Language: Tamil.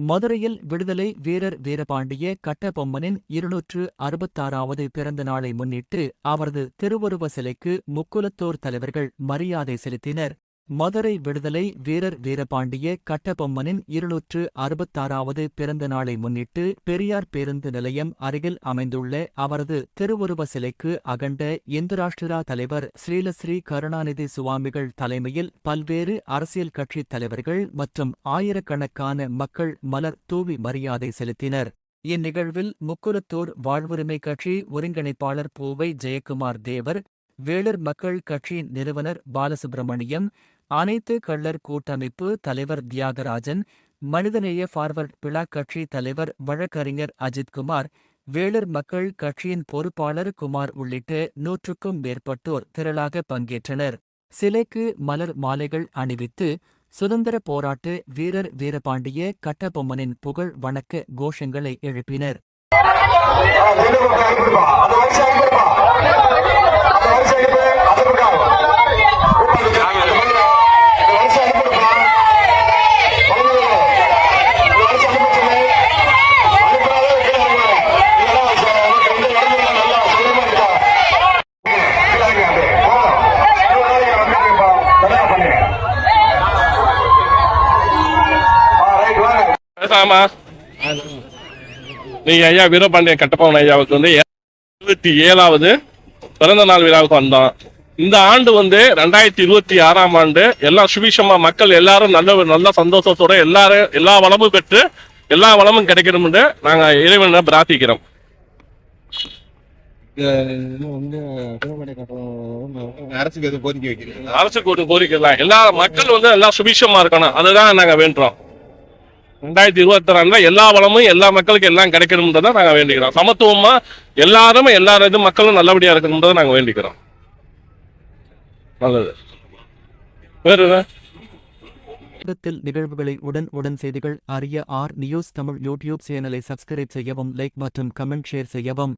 மதுரையில் விடுதலை வீரர் வீரபாண்டிய கட்டபொம்மனின் 266வது பிறந்த நாளை முன்னிட்டு அவரது திருவுருவ சிலைக்கு முக்குலத்தோர் தலைவர்கள் மரியாதை செலுத்தினர். மதுரை விடுதலை வீரர் வீரபாண்டிய கட்டபொம்மனின் 266வது பிறந்த நாளை முன்னிட்டு பெரியார் பேருந்து நிலையம் அருகில் அமைந்துள்ள அவரது திருவுருவ சிலைக்கு அகண்ட இந்துராஷ்டிரா தலைவர் ஸ்ரீலஸ்ரீ கருணாநிதி சுவாமிகள் தலைமையில் பல்வேறு அரசியல் கட்சித் தலைவர்கள் மற்றும் ஆயிரக்கணக்கான மக்கள் மலர் தூவி மரியாதை செலுத்தினர். இந்நிகழ்வில் முக்குலத்தோர் வாழ்வுரிமை கட்சி ஒருங்கிணைப்பாளர் பூவை ஜெயக்குமார் தேவர், வேளர் மக்கள் கட்சியின் நிறுவனர் பாலசுப்பிரமணியம், அனைத்து கள்ளர் கூட்டமைப்பு தலைவர் தியாகராஜன், மனிதநேய ஃபார்வர்ட் பிளா கட்சி தலைவர் வழக்கறிஞர் அஜித்குமார், வேளர் மக்கள் கட்சியின் பொறுப்பாளர் குமார் உள்ளிட்ட 100க்கும் மேற்பட்டோர் திரளாக பங்கேற்றனர். சிலைக்கு மலர் மாலைகள் அணிவித்து சுதந்திர போராட்ட வீரர் வீரபாண்டிய கட்டபொம்மனின் புகழ் வணக்க கோஷங்களை எழுப்பினர். நீங்க ஐயா வீரபாண்டிய கட்டபொம்மன் ஐயாவுக்கு 27வது பிறந்த நாள் விழாவுக்கு வந்தோம். இந்த ஆண்டு 2026ஆம் ஆண்டு எல்லாம் சுபிஷமா மக்கள் எல்லாரும் நல்ல சந்தோஷத்தோட எல்லா வளமும் பெற்று எல்லா வளமும் கிடைக்கணும் என்று நாங்க இறைவனை பிரார்த்திக்கிறோம். அரசுக்கு ஒரு கோரிக்கை தான், எல்லா மக்கள் எல்லாம் சுபிஷமா இருக்கணும், அதுதான் நாங்க வேண்டுறோம். 2026 எல்லா வளமும் எல்லா மக்களுக்கு எல்லாம் கிடைக்கணும்ன்றதை நாங்க வேண்டிக்கிறோம். சமத்துவமா எல்லாரும் மக்களும் நல்லபடியா இருக்கணும்ன்றதை நாங்க வேண்டிக்கிறோம். நல்லது. வேறு நிகழ்வுகளை உடன் செய்திகள் அறிய R News தமிழ் யூடியூப் சேனலை சப்ஸ்கிரைப் செய்யவும், லைக் மற்றும் கமெண்ட் ஷேர் செய்யவும்.